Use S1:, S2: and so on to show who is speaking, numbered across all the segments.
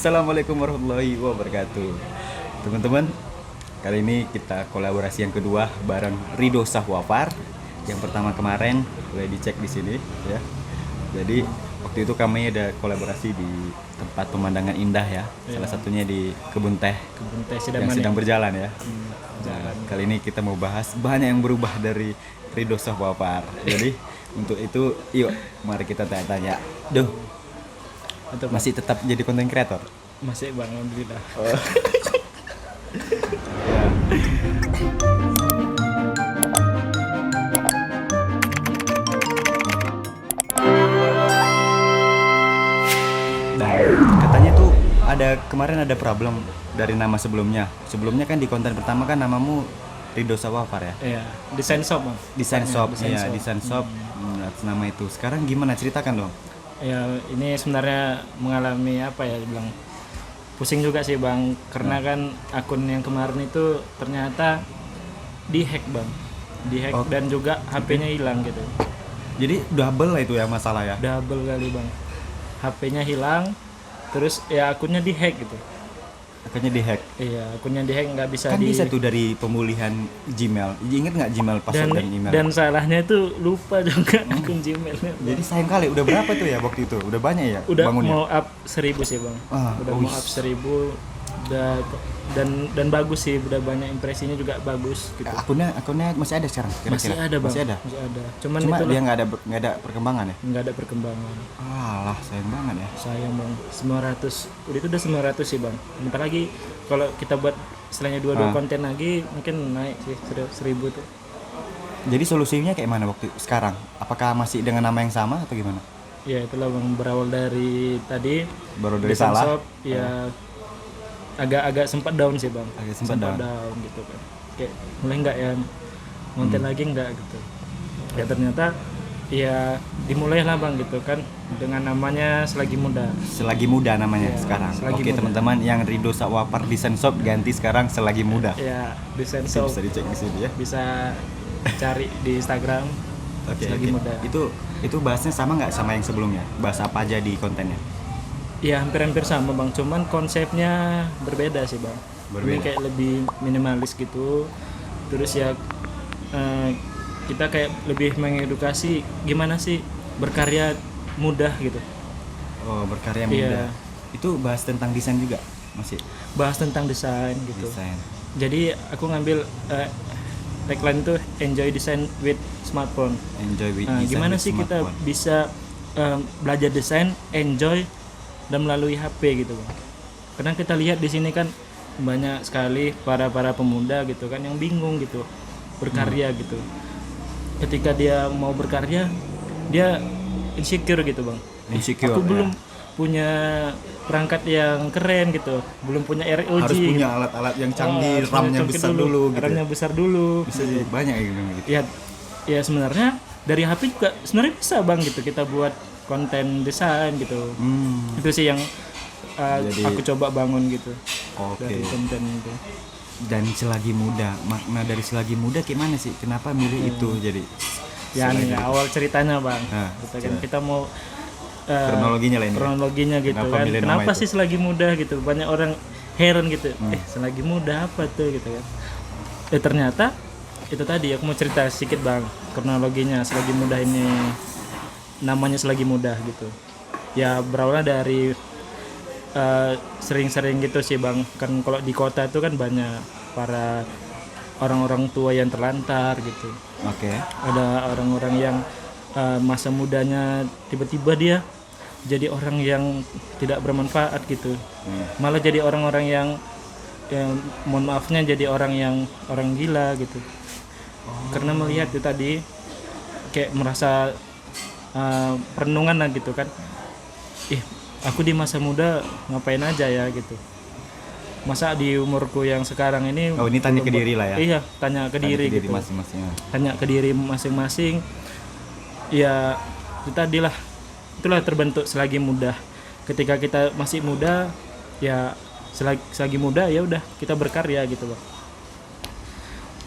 S1: Assalamualaikum warahmatullahi wabarakatuh. Teman-teman, kali ini kita kolaborasi yang kedua bareng Ridho Sahwafar. Yang pertama kemarin boleh dicek di sini ya. Jadi waktu itu kami ada kolaborasi di tempat pemandangan indah ya. Salah satunya di kebun teh yang sedang berjalan ya. Nah, kali ini kita mau bahas banyak yang berubah dari Ridho Sahwafar. Jadi untuk itu yuk mari kita tanya-tanya. Duh, masih tetap jadi konten kreator?
S2: Masih bang, alhamdulillah.
S1: Dan katanya tuh kemarin ada problem dari nama sebelumnya. Sebelumnya kan di konten pertama kan namamu Ridho Sahwafar ya?
S2: Iya, desain shop bang.
S1: Desain shop, ya desain shop. Nama itu. Sekarang gimana, ceritakan dong?
S2: Ya ini sebenarnya mengalami apa ya, bilang pusing juga sih bang, karena kan akun yang kemarin itu ternyata dihack bang, dan juga HP-nya hilang gitu.
S1: Jadi double lah itu ya masalah ya?
S2: Double kali bang, HP-nya hilang, terus ya akunnya dihack gitu.
S1: Akunnya dihack?
S2: Iya, akunnya dihack, nggak bisa
S1: kan bisa tuh dari pemulihan Gmail. Ingat nggak Gmail password dan email?
S2: Dan salahnya itu lupa juga akun Gmailnya.
S1: Jadi sayang kali. Udah berapa tuh ya waktu itu? Udah banyak ya?
S2: Udah
S1: bangunnya?
S2: mau up 1000 sih bang. Mau up 1000. Dan bagus sih, udah banyak impresinya juga bagus gitu.
S1: Akunnya masih ada sekarang?
S2: Masih ada bang.
S1: Masih ada. Cuma dia nggak ada perkembangan ya?
S2: Nggak ada perkembangan.
S1: Alah, sayang banget ya.
S2: Sayang bang. 900. Itu udah 900 sih bang. Bentar lagi kalau kita buat selainnya dua konten lagi mungkin naik sih 1000 tuh.
S1: Jadi solusinya kayak mana waktu sekarang? Apakah masih dengan nama yang sama atau gimana?
S2: Ya itulah bang, berawal dari tadi.
S1: Baru dari salah.
S2: Shop, ya agak sempat down sih bang.
S1: Agak sempat
S2: down gitu kan. Kayak mulai nggak ya konten lagi nggak gitu. Ya ternyata ya dimulailah bang gitu kan dengan namanya Selagi Muda.
S1: Selagi Muda namanya sekarang. Oke teman-teman, yang Ridho Sahwafar Desain Shop ganti sekarang Selagi Muda.
S2: Ya, Desain Shop.
S1: Bisa dicek di sini ya.
S2: Bisa cari di Instagram. Selagi Muda.
S1: Itu bahasnya sama nggak sama yang sebelumnya? Bahas apa aja di kontennya?
S2: Ya hampir sama bang, cuman konsepnya berbeda sih bang. Ini kayak lebih minimalis gitu. Terus ya kita kayak lebih mengedukasi gimana sih berkarya mudah gitu.
S1: Oh, berkarya mudah. Itu bahas tentang desain juga masih? Bahas
S2: tentang desain gitu. Jadi aku ngambil tagline itu enjoy design with smartphone.
S1: Enjoy with design.
S2: Gimana sih
S1: smartphone.
S2: kita bisa belajar desain, enjoy dan melalui HP gitu bang. Karena kita lihat di sini kan banyak sekali para pemuda gitu kan yang bingung gitu berkarya gitu. Ketika dia mau berkarya dia insecure gitu bang.
S1: Insecure.
S2: Aku belum punya perangkat yang keren gitu, belum punya ROG.
S1: Harus punya alat-alat yang canggih, RAM-nya besar dulu gitu.
S2: RAM-nya besar dulu.
S1: Bisa gitu. Banyak gitu.
S2: Ya sebenarnya dari HP juga sebenarnya bisa bang gitu kita buat konten desain gitu. Itu sih yang aku coba bangun gitu. Dari konten itu.
S1: Dan Selagi Muda, makna dari Selagi Muda gimana sih? Kenapa milih itu jadi?
S2: Ya nih awal ceritanya bang. Kita mau
S1: kronologinya lah ini.
S2: Kronologinya gitu kan. Kenapa sih Selagi Muda gitu? Banyak orang heran gitu. Selagi Muda apa tuh gitu kan? Ternyata itu tadi aku mau cerita sedikit bang. Kronologinya Selagi Muda ini namanya Selagi Muda gitu. Ya berawalnya dari sering-sering gitu sih bang. Kan kalau di kota itu kan banyak para orang-orang tua yang terlantar gitu. Ada orang-orang yang masa mudanya tiba-tiba dia jadi orang yang tidak bermanfaat gitu. Malah jadi orang-orang yang mohon maafnya jadi orang gila gitu. Karena melihat itu tadi kayak merasa perenungan lah gitu kan. Aku di masa muda ngapain aja ya gitu. Masa di umurku yang sekarang ini.
S1: Oh, ini tanya ke diri lah ya.
S2: Iya, tanya ke diri gitu.
S1: Masing-masing.
S2: Tanya ke diri masing-masing. Ya, itu tadilah. Itulah terbentuk Selagi Muda. Ketika kita masih muda, ya selagi muda ya udah kita berkarya gitu loh.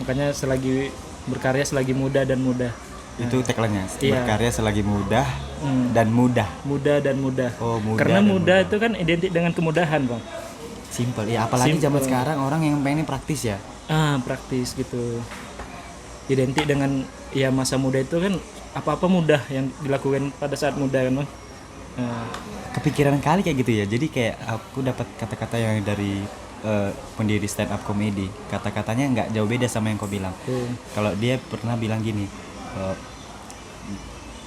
S2: Makanya selagi berkarya selagi muda dan mudah.
S1: Itu tagline-nya. Berkarya selagi muda dan mudah.
S2: Mudah dan mudah.
S1: Oh, mudah.
S2: Karena
S1: dan
S2: mudah itu kan identik dengan kemudahan, Bang.
S1: Simple. Ya, apalagi zaman sekarang orang yang pengen praktis ya.
S2: Praktis gitu. Identik dengan ya masa muda itu kan apa-apa mudah yang dilakukan pada saat muda kan, Bang.
S1: Kepikiran kali kayak gitu ya. Jadi kayak aku dapat kata-kata yang dari pendiri stand up comedy. Kata-katanya nggak jauh beda sama yang kau bilang. Kalau dia pernah bilang gini,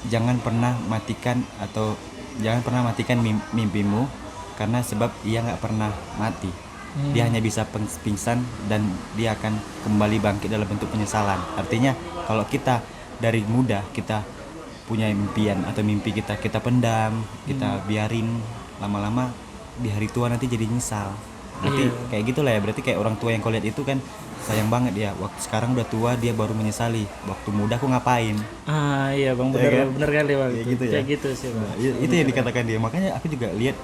S1: jangan pernah matikan mimpimu, karena sebab ia nggak pernah mati. Dia hanya bisa pingsan dan dia akan kembali bangkit dalam bentuk penyesalan. Artinya kalau kita dari muda kita punya impian atau mimpi kita pendam, kita biarin, lama-lama di hari tua nanti jadi nyesal. Berarti kayak gitulah ya. Berarti kayak orang tua yang kau lihat itu kan sayang banget dia. Waktu sekarang udah tua dia baru menyesali. Waktu muda aku ngapain?
S2: Iya Bang, bener kali Bang.
S1: Kayak gitu ya.
S2: Kayak gitu sih Bang.
S1: Nah, itu yang dikatakan dia. Makanya aku juga lihat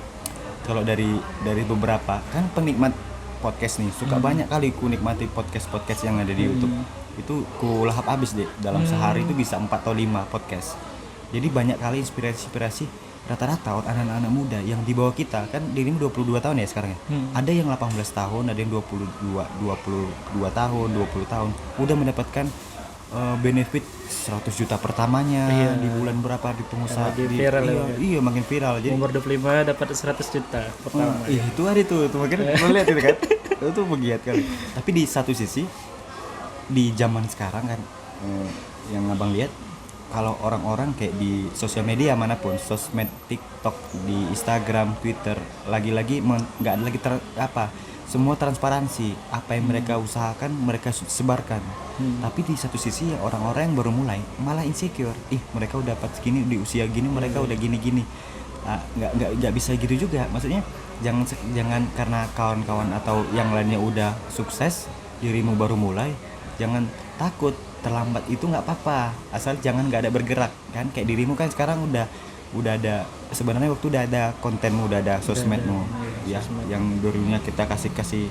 S1: kalau dari beberapa kan penikmat podcast nih suka banyak kali ku nikmati podcast yang ada di YouTube. Itu ku lahap habis deh. Dalam sehari itu bisa 4 atau 5 podcast. Jadi banyak kali inspirasi rata-rata anak-anak muda yang di bawah kita. Kan dirimu 22 tahun ya sekarang ya. Ada yang 18 tahun, ada yang 22 tahun, 20 tahun udah mendapatkan benefit 100 juta pertamanya di bulan berapa di pengusaha iya makin viral. Jadi
S2: umur 25 dapat 100 juta pertama.
S1: Itu hari tuh makanya lo lihat itu kan. Itu menggigit kali. Tapi di satu sisi di zaman sekarang kan yang abang lihat, kalau orang-orang kayak di sosial media manapun, sosmed, TikTok, di Instagram, Twitter, lagi-lagi nggak ada lagi semua transparansi. Apa yang mereka usahakan mereka sebarkan. Tapi di satu sisi ya orang-orang yang baru mulai malah insecure. Mereka udah dapat segini di usia gini, mereka udah gini-gini. Nggak bisa gitu juga. Maksudnya jangan karena kawan-kawan atau yang lainnya udah sukses, dirimu baru mulai, jangan takut. Terlambat itu nggak apa-apa, asal jangan nggak ada bergerak kan. Kayak dirimu kan sekarang udah ada, sebenarnya waktu udah ada kontenmu, udah ada sosmedmu ya, yang dulunya kita kasih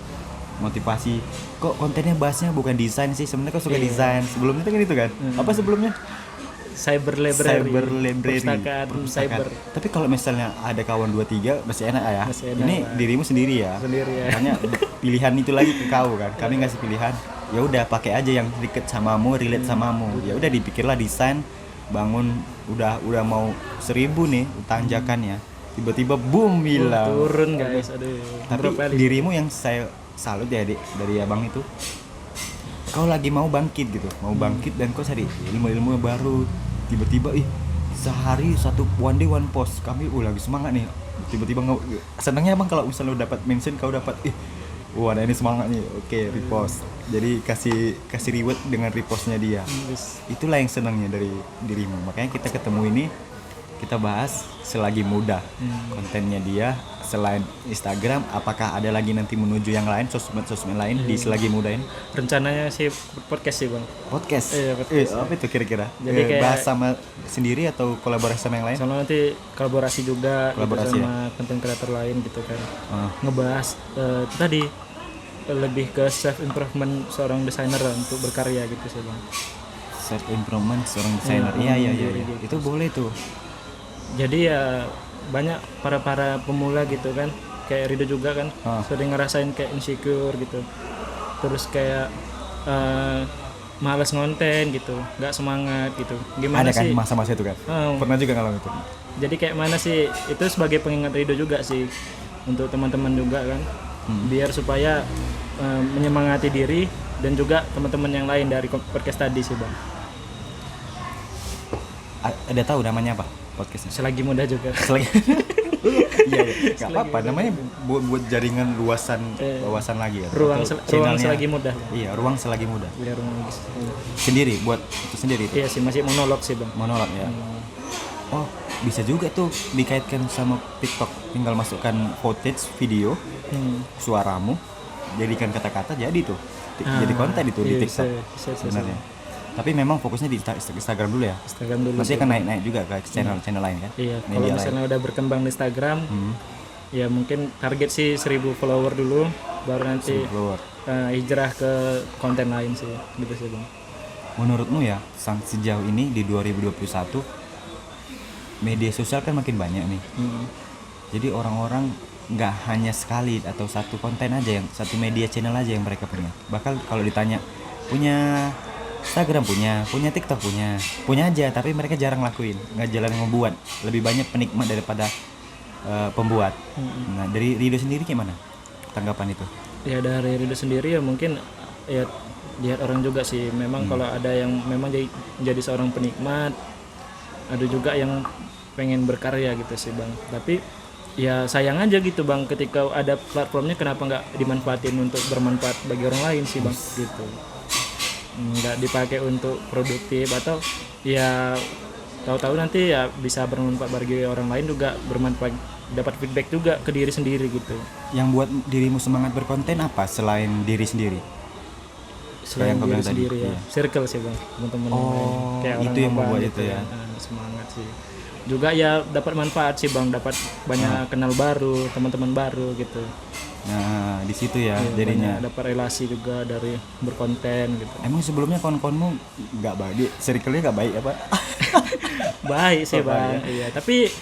S1: motivasi. Kok kontennya bahasnya bukan desain sih, sebenarnya kok suka desain. Sebelumnya kan itu kan apa sebelumnya
S2: cyber library,
S1: perpustakaan cyber. Tapi kalau misalnya ada kawan 2-3 masih enak ya. Ini dirimu sendiri ya. Makanya pilihan itu lagi ke kau kan. Kami ngasih pilihan. Ya udah pakai aja yang deket samamu, relate samamu. Ya udah dipikirlah desain, bangun udah mau 1000 nih tanjakannya. Tiba-tiba boom hilang.
S2: Turun guys, aduh.
S1: Tapi dirimu yang saya salut ya dari abang itu. Kau lagi mau bangkit gitu, dan kau cari ilmu-ilmu baru. Tiba-tiba sehari one day one post. Kami lagi semangat nih. Tiba-tiba senangnya abang kalau misalnya dapat mention, kau dapat ada ini semangat nih. Oke, repost. Jadi kasih reward dengan repostnya dia. Itulah yang senangnya dari dirimu. Makanya kita ketemu ini, kita bahas selagi muda kontennya dia. Selain Instagram, apakah ada lagi nanti menuju yang lain, sosmed lain di selagi muda ini?
S2: Rencananya sih podcast sih Bang.
S1: Podcast? Apa itu kira-kira?
S2: Jadi kayak
S1: bahas sama sendiri atau kolaborasi sama yang lain?
S2: Soalnya nanti kolaborasi juga gitu sama konten kreator lain gitu kan. Ngebahas tadi lebih ke self improvement seorang desainer untuk berkarya gitu sih Bang.
S1: Self improvement seorang desainer. Iya. Itu boleh tuh.
S2: Jadi ya banyak para pemula gitu kan, kayak Rido juga kan sering ngerasain kayak insecure gitu, terus kayak malas ngonten gitu, nggak semangat gitu. Gimana
S1: ada
S2: sih?
S1: Ada kan masa-masa itu kan? Pernah juga ngalamin itu.
S2: Jadi kayak mana sih? Itu sebagai pengingat Rido juga sih untuk teman-teman juga kan, biar supaya menyemangati diri dan juga teman-teman yang lain dari podcast tadi sih Bang.
S1: Ada tahu namanya apa podcastnya?
S2: Selagi muda juga.
S1: Iya, nggak apa-apa. Namanya buat jaringan wawasan lagi ya.
S2: Ruang selagi muda.
S1: Iya, ruang selagi muda.
S2: Iya, ruang
S1: sendiri buat itu sendiri.
S2: Iya sih, masih monolog sih Bang.
S1: Monolog ya. Oh, bisa juga tuh dikaitkan sama TikTok. Tinggal masukkan footage video, suaramu, jadikan kata-kata jadi tuh. Jadi konten itu di TikTok sebenarnya. Tapi memang fokusnya di Instagram dulu ya.
S2: Instagram dulu.
S1: Masih akan naik juga ke channel lain kan?
S2: Iya. Kalau misalnya udah berkembang di Instagram, ya mungkin target sih 1000 follower dulu, baru nanti hijrah ke konten lain sih, gitu sih Bang.
S1: Menurutmu ya, sejauh ini di 2021 media sosial kan makin banyak nih. Jadi orang-orang nggak hanya sekali atau satu konten aja, yang satu media channel aja yang mereka punya. Bahkan kalau ditanya punya Instagram, punya TikTok, punya aja, tapi mereka jarang lakuin, nggak jalan ngebuat. Lebih banyak penikmat daripada pembuat. Nah, dari Rido sendiri gimana tanggapan itu?
S2: Ya dari Rido sendiri ya mungkin ya lihat orang juga sih. Memang kalau ada yang memang jadi seorang penikmat, ada juga yang pengen berkarya gitu sih Bang. Tapi ya sayang aja gitu Bang, ketika ada platformnya kenapa nggak dimanfaatin untuk bermanfaat bagi orang lain sih Bang, gitu. Nggak dipakai untuk produktif, atau ya tahu-tahu nanti ya bisa bermanfaat bagi orang lain juga, bermanfaat, dapat feedback juga ke diri sendiri gitu.
S1: Yang buat dirimu semangat berkonten apa selain diri sendiri?
S2: Selain diri sendiri ya, circle sih Bang, teman-teman yang lain. Kayak
S1: itu yang membuat itu ya.
S2: Semangat sih. Juga ya dapat manfaat sih Bang, dapat banyak kenal baru, teman-teman baru gitu.
S1: Nah, di situ ya jadinya
S2: dapat relasi juga dari berkonten gitu.
S1: Emang sebelumnya kawan-kawanmu nggak baik, circle-nya nggak baik apa?
S2: Baik sih Bang, iya. Tapi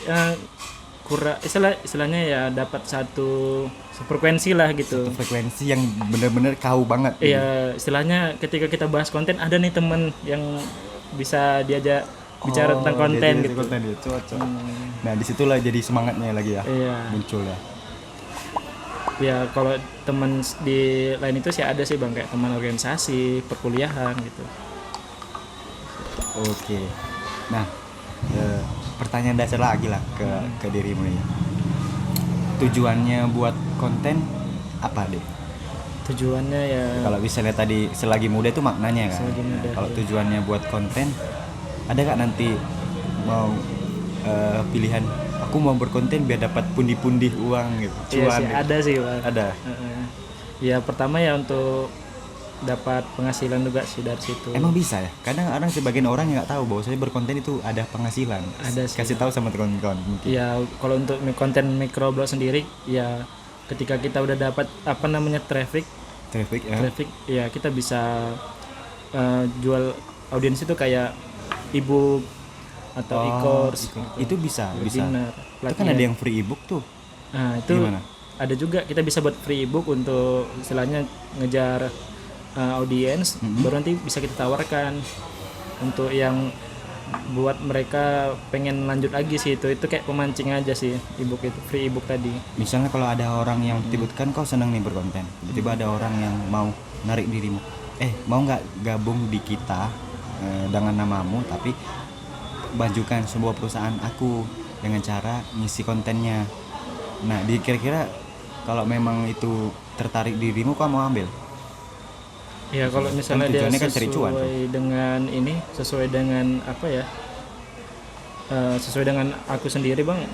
S2: kurang istilahnya ya dapat satu frekuensi lah gitu.
S1: Satu frekuensi yang benar-benar kau banget.
S2: Iya, istilahnya ketika kita bahas konten ada nih teman yang bisa diajak bicara tentang konten gitu.
S1: Konten dia cocok. Nah, disitulah jadi semangatnya lagi ya.
S2: Iya.
S1: Muncul ya.
S2: Ya kalau teman di lain itu sih ada sih Bang, kayak teman organisasi, perkuliahan gitu.
S1: Oke. Nah, pertanyaan dasar lagi lah ke dirimu ya. Tujuannya buat konten apa deh?
S2: Tujuannya ya
S1: kalau misalnya tadi selagi muda itu maknanya kan.
S2: Muda,
S1: kalau
S2: ya.
S1: Tujuannya buat konten, ada gak nanti mau pilihan aku mau berkonten biar dapat pundi-pundi uang gitu,
S2: cuan? Iya sih,
S1: gitu.
S2: Ada sih Bang.
S1: Ada.
S2: Ya pertama ya untuk dapat penghasilan juga sih dari situ.
S1: Emang bisa ya? Kadang orang sebagian orang yang nggak tahu bahwa saya berkonten itu ada penghasilan.
S2: Ada sih.
S1: Kasih tahu sama teman-teman mungkin.
S2: Ya kalau untuk konten microblog sendiri ya ketika kita udah dapat traffic ya kita bisa jual audiens itu kayak ebook atau e-course gitu.
S1: Itu bisa.
S2: Webinar,
S1: itu kan ada yang free ebook tuh.
S2: Nah itu gimana? Ada juga kita bisa buat free ebook untuk istilahnya ngejar audiens, baru nanti bisa kita tawarkan untuk yang buat mereka pengen lanjut lagi sih. Itu kayak pemancing aja sih ebook itu, free ebook tadi.
S1: Misalnya kalau ada orang yang tiba-tiba kau senang nih berkonten, tiba-tiba ada orang yang mau narik dirimu, mau nggak gabung di kita dengan namamu, tapi bajukan sebuah perusahaan aku dengan cara ngisi kontennya. Nah, kira-kira kalau memang itu tertarik dirimu, kau mau ambil?
S2: Ya kalau misalnya dia sesuai dengan apa ya, sesuai dengan aku sendiri Bang,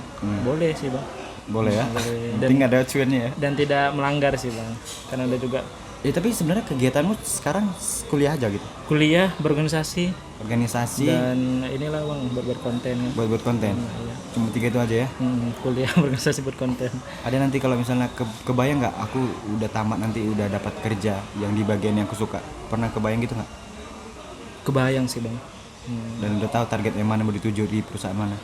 S2: boleh sih Bang.
S1: Boleh ya. Penting ada cuannya ya.
S2: Dan tidak melanggar sih Bang, karena ada juga.
S1: Tapi sebenarnya kegiatanmu sekarang kuliah aja gitu?
S2: Kuliah, berorganisasi. Dan inilah Bang, buat konten.
S1: Buat konten.
S2: Iya.
S1: Cuma 3 itu aja ya?
S2: Kuliah, berorganisasi, buat konten.
S1: Ada nanti kalau misalnya kebayang nggak aku udah tamat nanti udah dapat kerja yang di bagian yang aku suka? Pernah kebayang gitu nggak?
S2: Kebayang sih Bang.
S1: Dan udah tahu target yang mana mau dituju di perusahaan mana?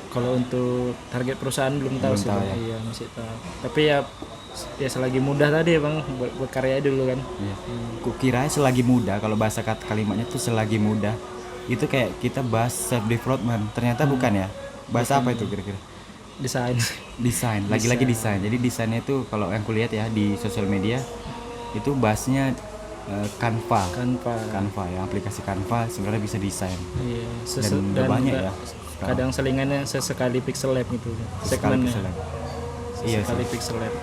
S2: Kalau untuk target perusahaan belum tahu sih Bang. Ya? Iya, masih tahu. Tapi ya selagi muda tadi ya Bang, buat karya dulu kan.
S1: Iya. Kukira selagi muda, kalau bahasa kalimatnya tuh selagi muda itu kayak kita bahas self development, ternyata bukan ya. Bahasa apa itu kira-kira? Desain. Lagi-lagi desain. Jadi desainnya itu kalau yang kulihat ya di sosial media itu bahasnya Canva ya, aplikasi Canva sebenarnya bisa desain.
S2: Iya,
S1: dan udah banyak ya.
S2: Kadang selingannya sesekali pixel lab gitu.
S1: Segmennya. Iya,
S2: sekali pixel lab.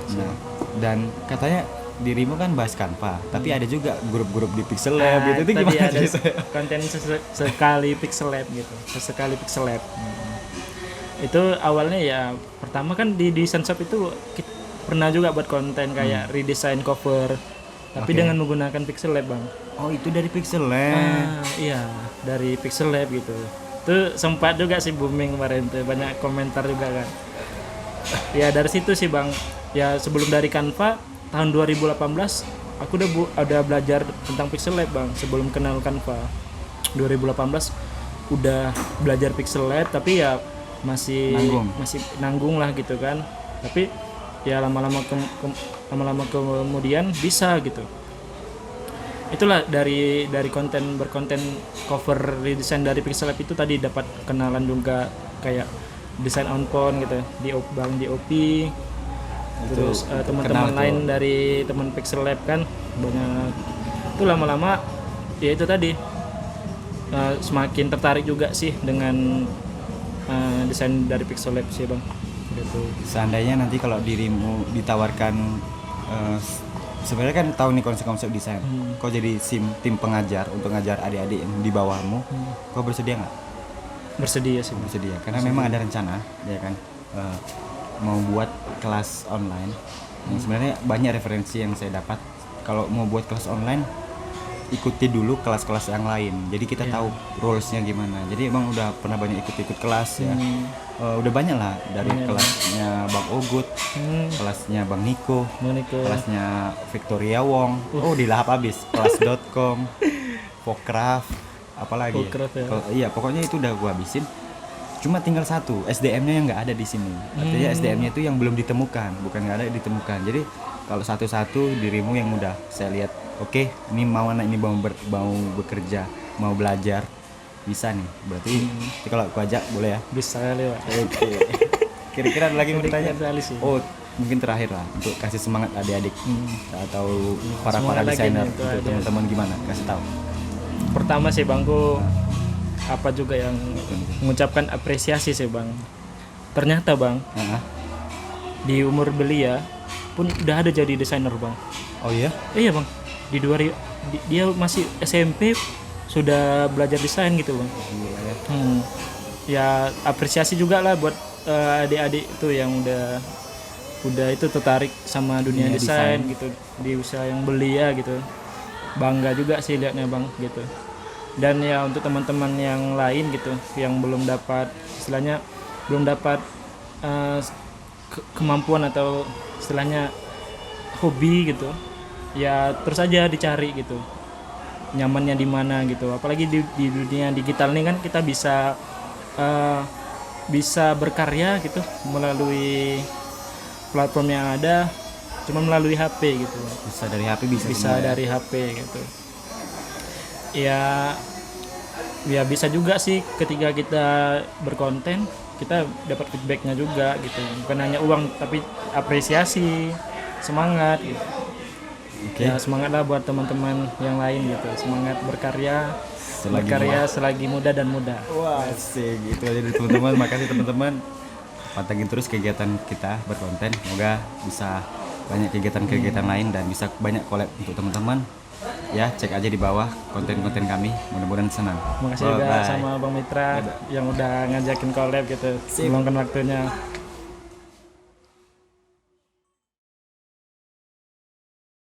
S1: Nah, dan katanya dirimu kan bahas Canva, tapi ada juga grup-grup di Pixel Lab gitu. Itu gimana
S2: ada konten sekali Pixel Lab gitu. Sesekali Pixel Lab. Itu awalnya ya pertama kan di Design Shop itu kita pernah juga buat konten kayak redesign cover, tapi dengan menggunakan Pixel Lab Bang.
S1: Oh, itu dari Pixel Lab.
S2: Iya, dari Pixel Lab gitu. Itu sempat juga sih booming kemarin tuh, banyak komentar juga kan. Ya dari situ sih Bang. Ya sebelum dari Canva tahun 2018 aku udah belajar tentang Pixel Lab Bang, sebelum kenal Canva. 2018 udah belajar pixel lab tapi ya masih
S1: Nanggung.
S2: masih nanggung lah gitu kan. Tapi ya lama-lama kemudian bisa gitu. Itulah dari berkonten cover redesign dari pixel lab itu tadi dapat kenalan juga kayak desain on phone gitu di Bang DOP. Terus teman-teman
S1: kenal
S2: lain
S1: tuh.
S2: dari teman pixel lab kan banyak. Itu lama-lama ya itu tadi semakin tertarik juga sih dengan desain dari pixel lab sih Bang gitu.
S1: Seandainya nanti kalau dirimu ditawarkan sebenarnya kan tahu nih konsep-konsep desain. Kau jadi tim pengajar untuk ngajar adik-adik yang di bawahmu. Kau bersedia nggak?
S2: Bersedia sih Bang.
S1: Bersedia. Karena memang ada rencana, ya kan, mau buat kelas online. Yang sebenarnya banyak referensi yang saya dapat. Kalau mau buat kelas online, ikuti dulu kelas-kelas yang lain. Jadi kita tahu rules-nya gimana. Jadi emang udah pernah banyak ikut-ikut kelas ya. Udah banyak lah dari kelasnya Bang Ogut, kelasnya Bang Niko, kelasnya Victoria Wong. Oh, dilahap habis. Kelas.com, Pokraft, apalagi.
S2: Pokraft ya.
S1: Iya, pokoknya itu udah gua habisin. Cuma tinggal satu, SDM-nya yang nggak ada di sini. Artinya SDM-nya itu yang belum ditemukan, bukan nggak ada ditemukan. Jadi kalau satu-satu dirimu yang udah saya lihat, oke, ini mau anak ini mau bekerja, mau belajar, bisa nih. Berarti kalau aku ajak boleh ya?
S2: Bisa kali Pak.
S1: Oke. Kira-kira ada lagi yang bertanya?
S2: Kali sih.
S1: Oh, mungkin terakhir lah untuk kasih semangat adik-adik atau para
S2: Semangat lagi
S1: desainer
S2: nih untuk
S1: untuk
S2: adik.
S1: teman-teman gimana? Kasih tahu.
S2: Pertama sih Bangku apa juga yang mengucapkan apresiasi sih Bang. Ternyata Bang
S1: Heeh.
S2: di umur belia pun udah ada jadi desainer Bang.
S1: Oh iya?
S2: Iya Bang. Dia masih SMP sudah belajar desain gitu Bang.
S1: Gila ya.
S2: Ya apresiasi juga lah buat adik-adik itu yang udah itu tertarik sama dunia desain gitu di usia yang belia gitu. Bangga juga sih liatnya Bang gitu. Dan ya untuk teman-teman yang lain gitu yang belum dapat istilahnya belum dapat kemampuan atau istilahnya hobi gitu ya terus aja dicari gitu nyamannya di mana gitu, apalagi di dunia digital ini kan kita bisa berkarya gitu melalui platform yang ada cuma melalui HP gitu,
S1: Bisa dari HP bisa
S2: bisa
S1: semua ya?
S2: dari HP gitu ya bisa juga sih ketika kita berkonten kita dapat feedbacknya juga gitu, bukan hanya uang tapi apresiasi, semangat gitu.
S1: Oke.
S2: Ya semangatlah buat teman-teman yang lain gitu, semangat berkarya selagi muda dan muda.
S1: Wah, asik gitu aja dari teman-teman. Makasih teman-teman. Pantengin terus kegiatan kita berkonten. Semoga bisa banyak kegiatan-kegiatan lain dan bisa banyak collab untuk teman-teman. Ya, cek aja di bawah konten-konten kami. Mudah-mudahan senang.
S2: Makasih juga sama Bang Mitra yang udah ngajakin collab gitu, meluangkan waktunya.